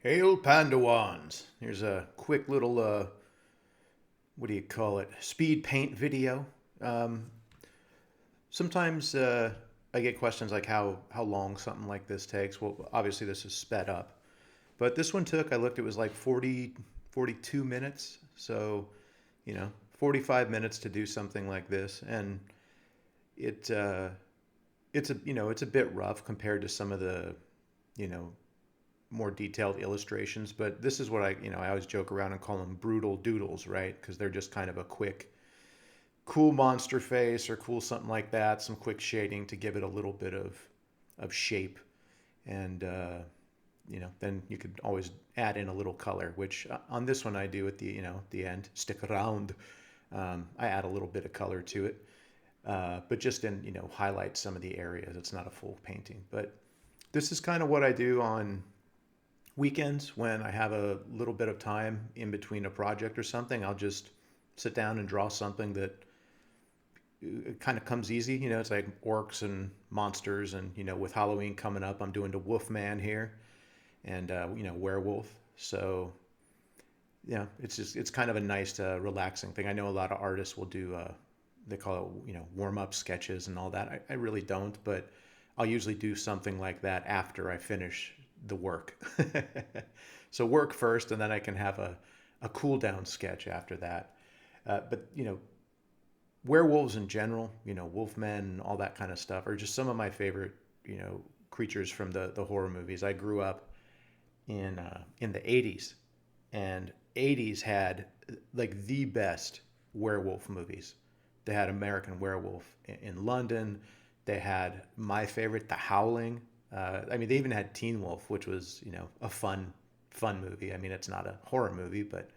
Hail Pandawans! Here's a quick little, what do you call it? Speed paint video. Um, Sometimes I get questions like how long something like this takes. Well, obviously this is sped up, but this one took. I looked. It was like 42 minutes. So, 45 minutes to do something like this, and it it's a bit rough compared to some of the you know more detailed illustrations, but this is what I always joke around and call them brutal doodles, right? Because they're just kind of a quick, cool monster face or cool something like that, some quick shading to give it a little bit of shape, and then you could always add in a little color, which on this one I do at the end. Stick around. I add a little bit of color to it, but just in highlight some of the areas. It's not a full painting, but this is kind of what I do on weekends when I have a little bit of time in between a project or something. I'll just sit down and draw something that kind of comes easy. It's like orcs and monsters, and with Halloween coming up, I'm doing the Wolfman here, and werewolf. So it's kind of a nice, relaxing thing. I know a lot of artists will do. They call it warm up sketches and all that. I really don't, but I'll usually do something like that after I finish the work. So work first, and then I can have a cool down sketch after that. But werewolves in general, wolfmen, all that kind of stuff, are just some of my favorite, creatures from the horror movies. I grew up in the '80s, and '80s had like the best werewolf movies. They had American Werewolf in London. They had my favorite, The Howling. I mean, they even had Teen Wolf, which was a fun movie. I mean, it's not a horror movie, but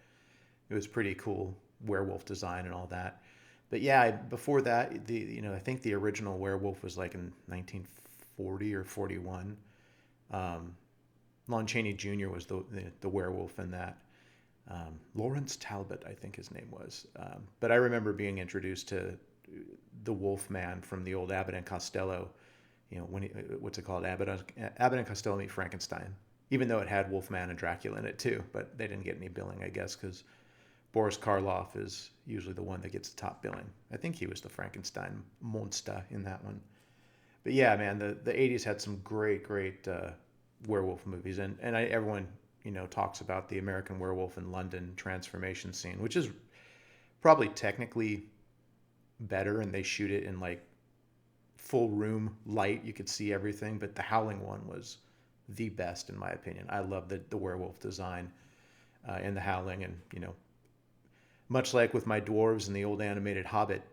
it was pretty cool werewolf design and all that. But yeah, before that, I think the original werewolf was like in 1940 or 41. Um, Lon Chaney Jr. was the werewolf in that. Lawrence Talbot, I think his name was. But I remember being introduced to the Wolf Man from the old Abbott and Costello. When what's it called? Abbott and Costello Meet Frankenstein. Even though it had Wolfman and Dracula in it too, but they didn't get any billing, I guess, because Boris Karloff is usually the one that gets the top billing. I think he was the Frankenstein monster in that one. But yeah, man, the '80s had some great werewolf movies, and everyone talks about the American Werewolf in London transformation scene, which is probably technically better, and they shoot it in like full room light. You could see everything, but the Howling one was the best in my opinion. I love the werewolf design in the Howling, and much like with my dwarves in the old animated Hobbit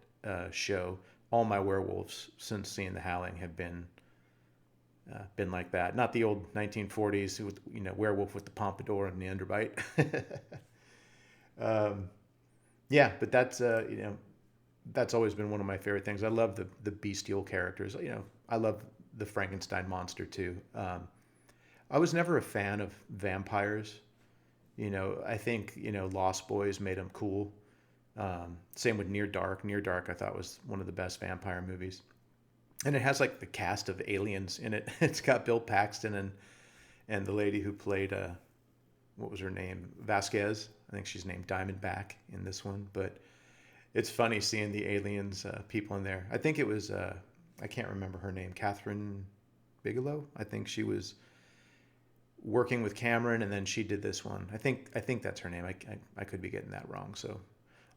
show, all my werewolves since seeing the Howling have been like that. Not the old 1940s with werewolf with the pompadour and the underbite. um, yeah, but that's always been one of my favorite things. I love the bestial characters. I love the Frankenstein monster too. I was never a fan of vampires. I think Lost Boys made them cool. Same with Near Dark. Near Dark I thought was one of the best vampire movies, and it has like the cast of aliens in it. It's got Bill Paxton and the lady who played what was her name, Vasquez. I think she's named Diamondback in this one, but it's funny seeing the aliens people in there. I think it was I can't remember her name, Catherine Bigelow. I think she was working with Cameron, and then she did this one. I think that's her name. I could be getting that wrong. So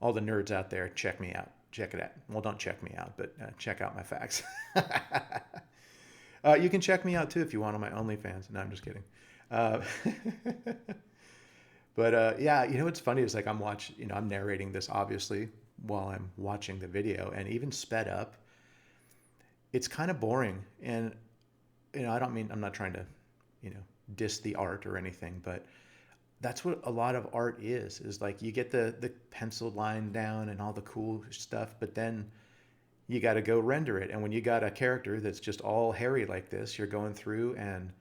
all the nerds out there, check me out. Check it out. Well, don't check me out, but check out my facts. You can check me out too if you want on my OnlyFans. No, I'm just kidding. Uh, but yeah, what's funny is like I'm narrating this obviously while I'm watching the video, and even sped up, it's kind of boring. And I'm not trying to, you know, diss the art or anything, but that's what a lot of art is like you get the pencil line down and all the cool stuff, but then you got to go render it. And when you got a character that's just all hairy like this, you're going through and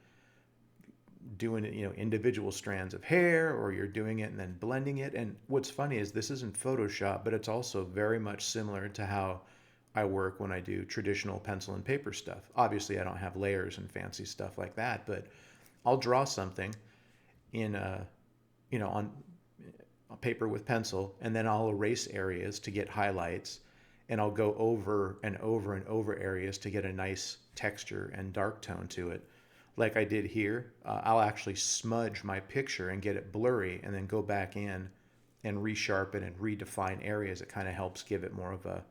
doing it, individual strands of hair, or you're doing it and then blending it. And what's funny is this isn't Photoshop, but it's also very much similar to how I work when I do traditional pencil and paper stuff. Obviously, I don't have layers and fancy stuff like that, but I'll draw something, in on paper with pencil, and then I'll erase areas to get highlights, and I'll go over and over and over areas to get a nice texture and dark tone to it. Like I did here, I'll actually smudge my picture and get it blurry, and then go back in and resharpen and redefine areas. It kind of helps give it more of a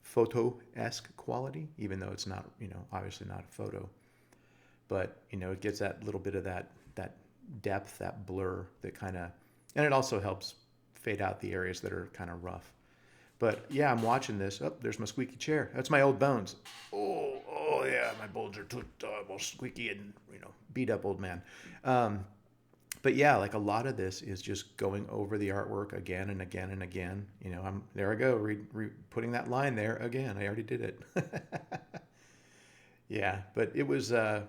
photo-esque quality, even though it's not, obviously not a photo. But it gets that little bit of that depth, that blur, that kind of, and it also helps fade out the areas that are kind of rough. But yeah, I'm watching this. Oh, there's my squeaky chair. That's my old bones. Oh yeah, my bones are too squeaky and beat up old man. Um, but yeah, like a lot of this is just going over the artwork again and again and again. I'm there. I go putting that line there again. I already did it. Yeah, but it was. I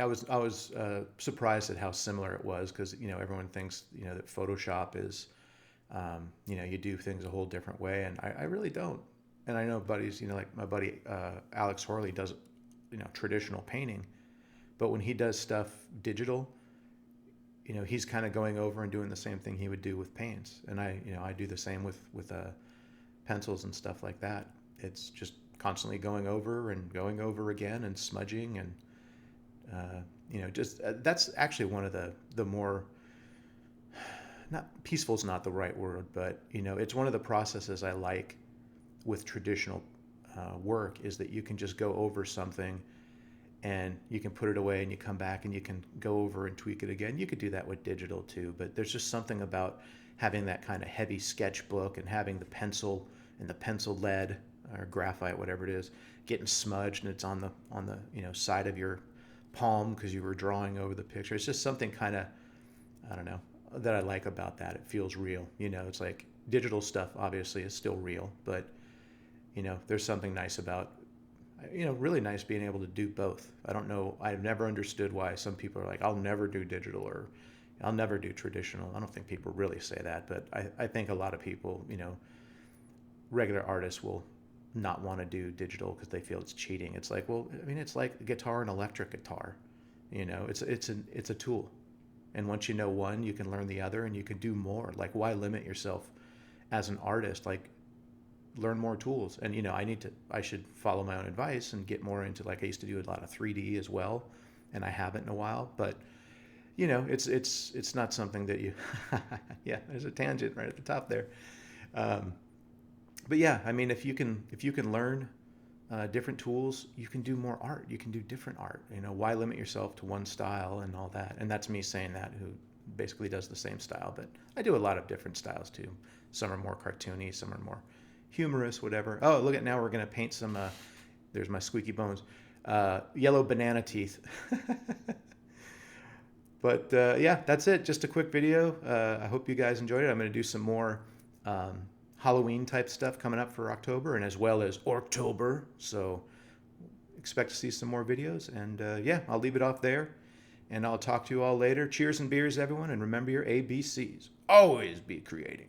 was surprised at how similar it was, because everyone thinks that Photoshop is you do things a whole different way, and I really don't. And I know buddies, like my buddy Alex Horley does traditional painting, but when he does stuff digital, he's kind of going over and doing the same thing he would do with paints, and I do the same with pencils and stuff like that. It's just constantly going over and going over again and smudging, and just that's actually one of the more, not peaceful is not the right word, but it's one of the processes I like with traditional work, is that you can just go over something and you can put it away, and you come back and you can go over and tweak it again. You could do that with digital too, but there's just something about having that kind of heavy sketchbook and having the pencil and the pencil lead or graphite, whatever it is, getting smudged, and it's on the side of your palm because you were drawing over the picture. It's just something kind of, I don't know, that I like about that. It feels real. It's like digital stuff obviously is still real, but there's something nice about, really nice being able to do both. I don't know. I've never understood why some people are like, I'll never do digital, or I'll never do traditional. I don't think people really say that, but I think a lot of people, regular artists will not want to do digital because they feel it's cheating. It's like, well, I mean, it's like guitar and electric guitar. It's a tool, and once you know one, you can learn the other, and you can do more. Like, why limit yourself as an artist? Like, learn more tools. And I should follow my own advice and get more into, like, I used to do a lot of 3D as well, and I haven't in a while. But it's not something that you yeah, there's a tangent right at the top there. um, but yeah, I mean, if you can learn different tools, you can do more art. You can do different art. Why limit yourself to one style and all that? And that's me saying that, who basically does the same style. But I do a lot of different styles too. Some are more cartoony, some are more humorous, whatever. Oh, look at, now we're gonna paint some. There's my squeaky bones. Yellow banana teeth. But yeah, that's it. Just a quick video. I hope you guys enjoyed it. I'm going to do some more Halloween type stuff coming up for October, and as well as October. So expect to see some more videos. And yeah, I'll leave it off there, and I'll talk to you all later. Cheers and beers, everyone. And remember your ABCs. Always be creating.